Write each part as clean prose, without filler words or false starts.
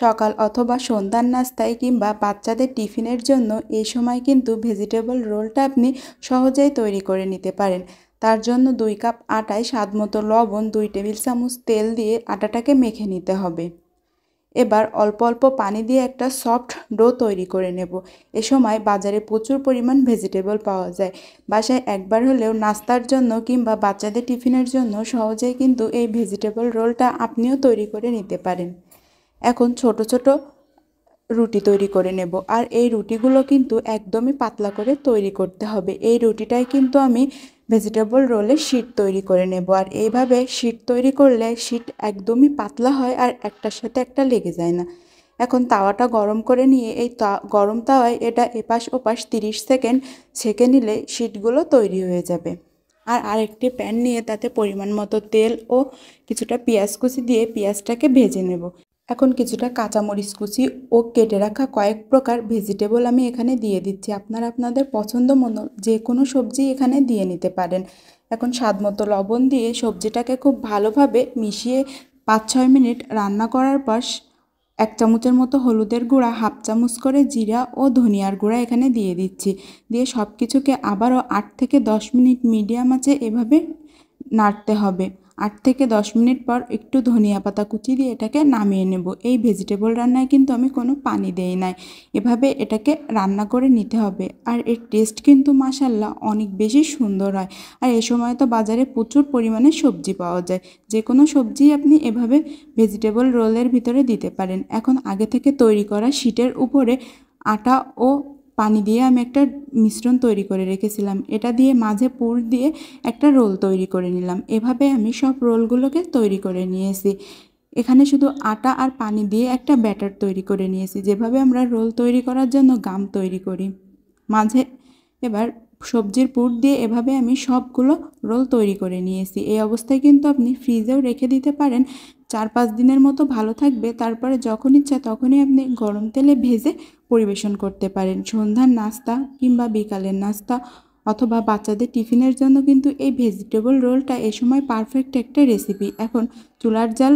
সকাল অথবা সন্ধ্যার নাস্তায় কিংবা বাচ্চাদের টিফিনের জন্য এই সময় কিন্তু ভেজিটেবল রোলটা আপনি সহজেই তৈরি করে নিতে পারেন। তার জন্য 2 কাপ আটায় স্বাদমতো লবণ, 2 টেবিল চামচ তেল দিয়ে আটাটাকে মেখে নিতে হবে। এবার অল্প অল্প পানি দিয়ে একটা সফট ডো তৈরি করে নেব। এ সময় বাজারে প্রচুর পরিমাণ ভেজিটেবল পাওয়া যায়। বাসায় একবার হলেও নাস্তার জন্য কিংবা বাচ্চাদের টিফিনের জন্য সহজেই কিন্তু এই ভেজিটেবল রোলটা আপনিও তৈরি করে নিতে পারেন। এখন ছোট ছোট রুটি তৈরি করে নেব, আর এই রুটিগুলো কিন্তু একদমই পাতলা করে তৈরি করতে হবে। এই রুটিটাই কিন্তু আমি ভেজিটেবল রোলের শিট তৈরি করে নেব, আর এইভাবে শিট তৈরি করলে শিট একদমই পাতলা হয় আর একটার সাথে একটা লেগে যায় না। এখন তাওয়াটা গরম করে নিয়ে এই গরম তাওয়ায় এটা এপাশ ওপাশ 30 সেকেন্ড ছেঁকে নিলে শিটগুলো তৈরি হয়ে যাবে। আর আরেকটি প্যান নিয়ে তাতে পরিমাণ মতো তেল ও কিছুটা পেঁয়াজ কুচি দিয়ে পেঁয়াজটাকে ভেজে নেব। এখন কিছুটা কাঁচামরিচ কুচি ও কেটে রাখা কয়েক প্রকার ভেজিটেবল আমি এখানে দিয়ে দিচ্ছি। আপনারা আপনাদের পছন্দ মতো যে কোনো সবজি এখানে দিয়ে নিতে পারেন। এখন স্বাদমতো লবণ দিয়ে সবজিটাকে খুব ভালোভাবে মিশিয়ে 5-6 মিনিট রান্না করার পর 1 চামচের মতো হলুদের গুঁড়া, 1/2 চামচ করে জিরা ও ধনিয়ার গুঁড়া এখানে দিয়ে দিচ্ছি। দিয়ে সব কিছুকে আবারও 8 থেকে 10 মিনিট মিডিয়াম আঁচে এভাবে নাড়তে হবে। 8 থেকে 10 মিনিট পর একটু ধনিয়া পাতা কুচি দিয়ে এটাকে নামিয়ে নেব। এই ভেজিটেবল রান্নায় কিন্তু আমি কোনো পানি দেই নাই। এভাবে এটাকে রান্না করে নিতে হবে, আর এর টেস্ট কিন্তু মাশাআল্লাহ অনেক বেশি সুন্দর হয়। আর এই সময় তো বাজারে প্রচুর পরিমাণে সবজি পাওয়া যায়, যে কোনো সবজি আপনি এভাবে ভেজিটেবল রোলের ভিতরে দিতে পারেন। এখন আগে থেকে তৈরি করা শিটের উপরে আটা ও পানি দিয়ে আমি একটা মিশ্রণ তৈরি করে রেখেছিলাম, এটা দিয়ে মাঝে পুর দিয়ে একটা রোল তৈরি করে নিলাম। এভাবে আমি সব রোলগুলোকে তৈরি করে নিয়েছি। এখানে শুধু আটা আর পানি দিয়ে একটা ব্যাটার তৈরি করে নিয়েছি, যেভাবে আমরা রোল তৈরি করার জন্য গাম তৈরি করি। মাঝে এবার সবজির পুর দিয়ে এভাবে আমি সবগুলো রোল তৈরি করে নিয়েছি। এই অবস্থায় কিন্তু আপনি ফ্রিজেও রেখে দিতে পারেন, 4-5 দিনের মতো ভালো থাকবে। তারপরে যখন ইচ্ছা তখনই আপনি গরম তেলে ভেজে পরিবেশন করতে পারেন। সন্ধ্যার নাস্তা কিংবা বিকালের নাস্তা অথবা বাচ্চাদের টিফিনের জন্য কিন্তু এই ভেজিটেবল রোলটা এ সময় পারফেক্ট একটা রেসিপি। এখন চুলার জাল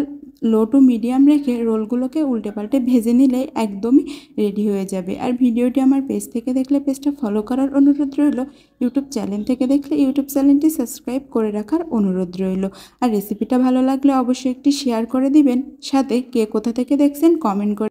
লো টু মিডিয়াম রেখে রোলগুলোকে উল্টে পাল্টে ভেজে নিলে একদমই রেডি হয়ে যাবে। আর ভিডিওটি আমার পেজ থেকে দেখলে পেজটা ফলো করার অনুরোধ রইল, ইউটিউব চ্যানেল থেকে দেখলে ইউটিউব চ্যানেলটি সাবস্ক্রাইব করে রাখার অনুরোধ রইল। আর রেসিপিটা ভালো লাগলে অবশ্যই একটি শেয়ার করে দিবেন, সাথে কে কোথা থেকে দেখছেন কমেন্ট করে